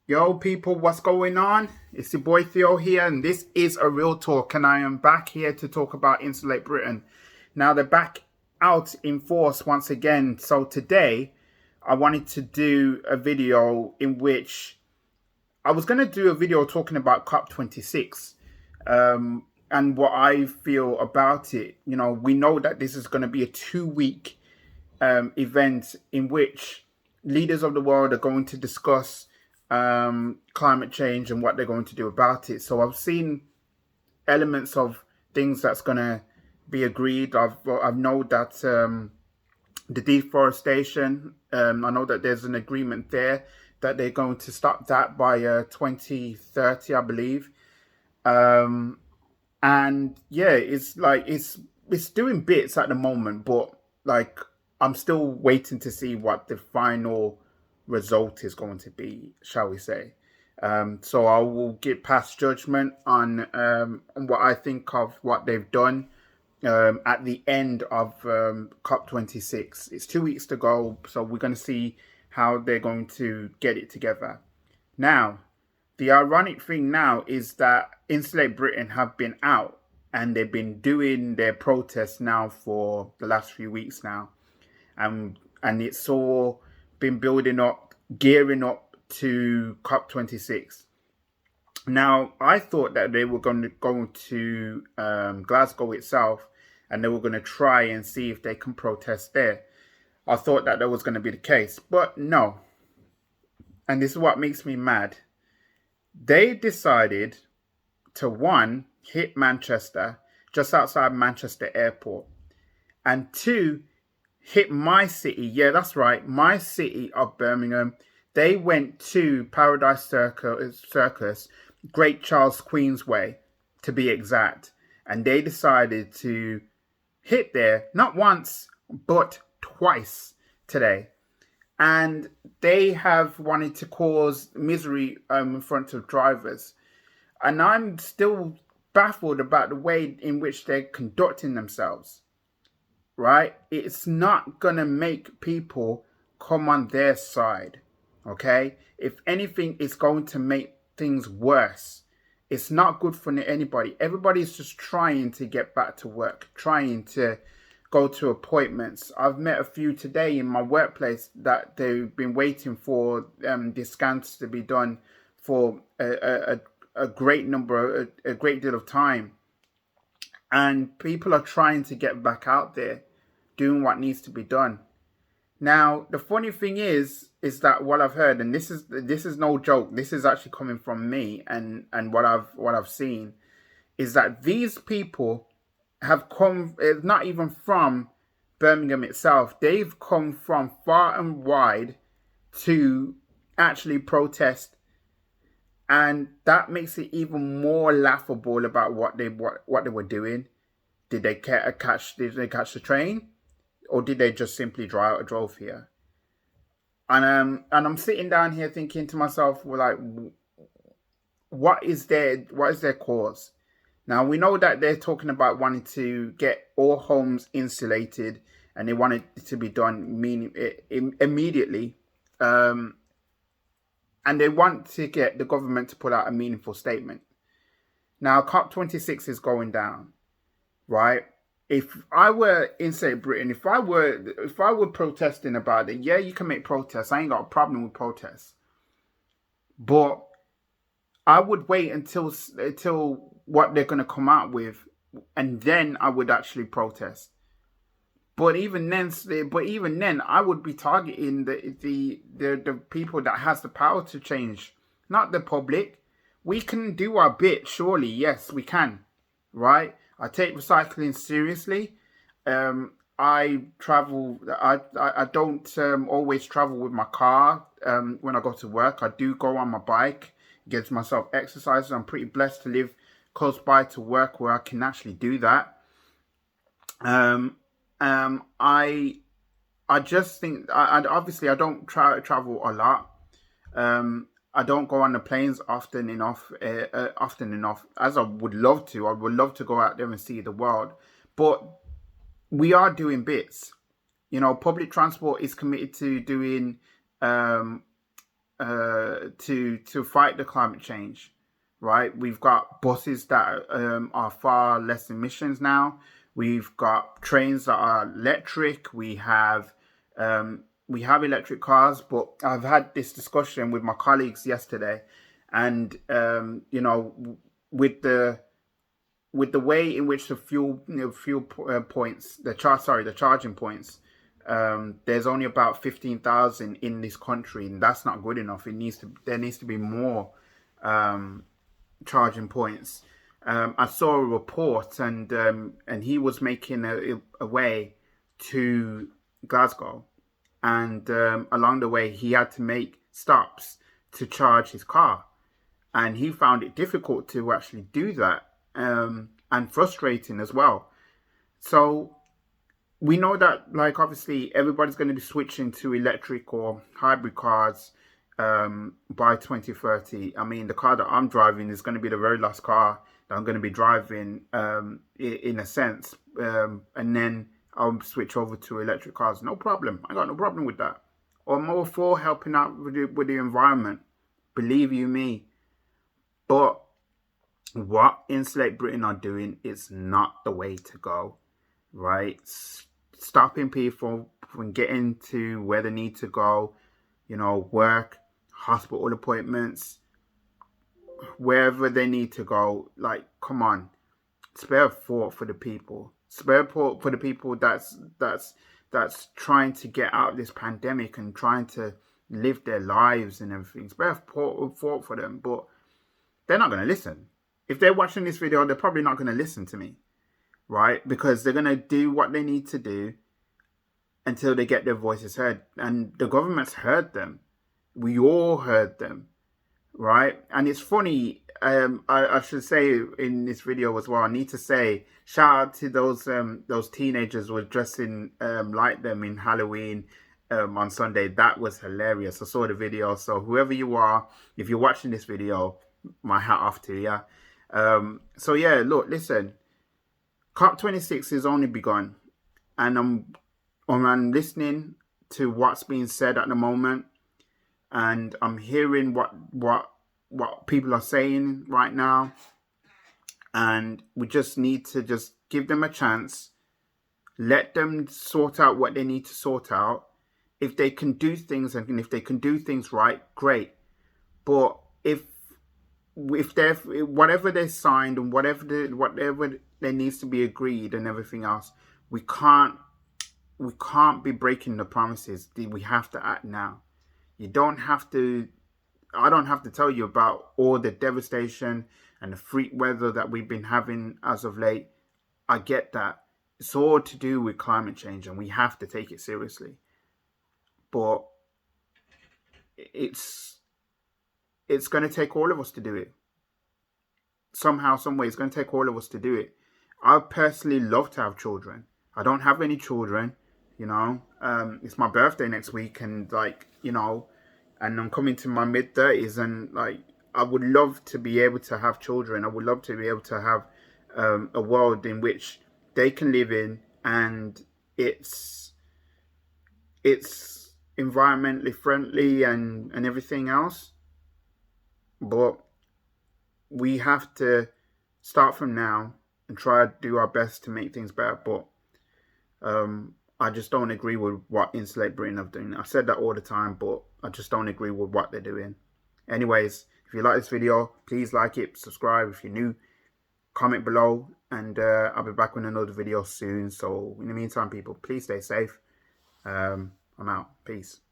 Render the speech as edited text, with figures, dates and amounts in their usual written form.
Yo, people, what's going on? It's your boy Theo here, and this is a real talk. And I am back here to talk about Insulate Britain. Now, they're back out in force once again. So, today I wanted to do a video in which I was going to do a video talking about COP26 and what I feel about it. You know, we know that this is going to be a 2 week event in which leaders of the world are going to discuss climate change and what they're going to do about it. So I've seen elements of things that's going to be agreed. I know that the deforestation, I know that there's an agreement there that they're going to stop that by 2030, I believe. And yeah, it's like it's doing bits at the moment, but like I'm still waiting to see what the final result is going to be, shall we say. So I will get past judgment on what I think of what they've done at the end of COP26. It's 2 weeks to go, so we're going to see how they're going to get it together. Now, the ironic thing now is that Insulate Britain have been out and they've been doing their protests now for the last few weeks now. And it's all been building up, gearing up to COP26. Now, I thought that they were going to go to Glasgow itself and they were going to try and see if they can protest there. I thought that was going to be the case, but no. And this is what makes me mad. They decided to, one, hit Manchester, just outside Manchester Airport, and two, hit my city. Yeah, that's right, my city of Birmingham. They went to Paradise Circus, Great Charles Queensway, to be exact, and they decided to hit there not once but twice today. And they have wanted to cause misery in front of drivers. And I'm still baffled about the way in which they're conducting themselves, right? It's not going to make people come on their side, okay? If anything, it's going to make things worse. It's not good for anybody. Everybody's just trying to get back to work, trying to go to appointments. I've met a few today in my workplace that they've been waiting for the scans to be done for a great deal of time. And people are trying to get back out there, doing what needs to be done. Now, the funny thing is that what I've heard, and this is no joke, this is actually coming from me and what I've seen, is that these people have come not even from Birmingham itself. They've come from far and wide to actually protest, and that makes it even more laughable about what they were doing. Did they catch the train, or did they just simply drove here? And I'm sitting down here thinking to myself, well, like, what is their cause? Now, we know that they're talking about wanting to get all homes insulated, and they want it to be done immediately. And they want to get the government to put out a meaningful statement. Now, COP26 is going down, right? If I were Insulate Britain, if I were protesting about it, yeah, you can make protests. I ain't got a problem with protests. But I would wait until what they're going to come out with, and then I would actually protest. But even then, I would be targeting the people that has the power to change, not the public. We can do our bit, surely. Yes, we can, right? I take recycling seriously. I travel. I don't always travel with my car when I go to work. I do go on my bike. Gives myself exercise. I'm pretty blessed to live close by to work where I can actually do that. I just think obviously I don't travel a lot. I don't go on the planes often enough as I would love to. I would love to go out there and see the world, but we are doing bits. You know, public transport is committed to doing to fight the climate change, right? We've got buses that are far less emissions now. We've got trains that are electric. We have electric cars, but I've had this discussion with my colleagues yesterday, and with the way in which the points, the charging points, there's only about 15,000 in this country, and that's not good enough. There needs to be more charging points. I saw a report, and he was making a way to Glasgow, and along the way he had to make stops to charge his car, and he found it difficult to actually do that, and frustrating as well. So we know that, like, obviously everybody's going to be switching to electric or hybrid cars by 2030. I mean, the car that I'm driving is going to be the very last car that I'm going to be driving, in a sense, and then I'll switch over to electric cars. No problem. I got no problem with that. I'm all for helping out with the environment, believe you me. But what Insulate Britain are doing is not the way to go, right? Stopping people from getting to where they need to go, work, hospital appointments, wherever they need to go. Like, come on, spare a thought for the people. Spare a thought for the people that's trying to get out of this pandemic and trying to live their lives and everything. Spare a thought for them, but they're not going to listen. If they're watching this video, they're probably not going to listen to me, right? Because they're going to do what they need to do until they get their voices heard. And the government's heard them. We all heard them, right? And it's funny, I should say in this video as well, I need to say, shout out to those teenagers who were dressing like them in Halloween on Sunday. That was hilarious. I saw the video. So whoever you are, if you're watching this video, my hat off to you. So yeah, look, listen, COP26 has only begun, and I'm listening to what's being said at the moment, and I'm hearing what people are saying right now, and we just need to just give them a chance, let them sort out what they need to sort out. If they can do things, and if they can do things right, great. But if they're, whatever they signed and whatever there needs to be agreed and everything else, we can't be breaking the promises. We have to act now. I don't have to tell you about all the devastation and the freak weather that we've been having as of late. I get that. It's all to do with climate change, and we have to take it seriously. But it's going to take all of us to do it. Somehow, some way, it's going to take all of us to do it. I personally love to have children. I don't have any children, It's my birthday next week, and and I'm coming to my mid-30s, and I would love to be able to have children. I would love to be able to have a world in which they can live in, and it's environmentally friendly and everything else. But we have to start from now and try to do our best to make things better. But I just don't agree with what Insulate Britain have done. I said that all the time, but I just don't agree with what they're doing. Anyways, if you like this video, please like it, subscribe if you're new, comment below, and I'll be back with another video soon. So in the meantime, people, please stay safe. I'm out. Peace.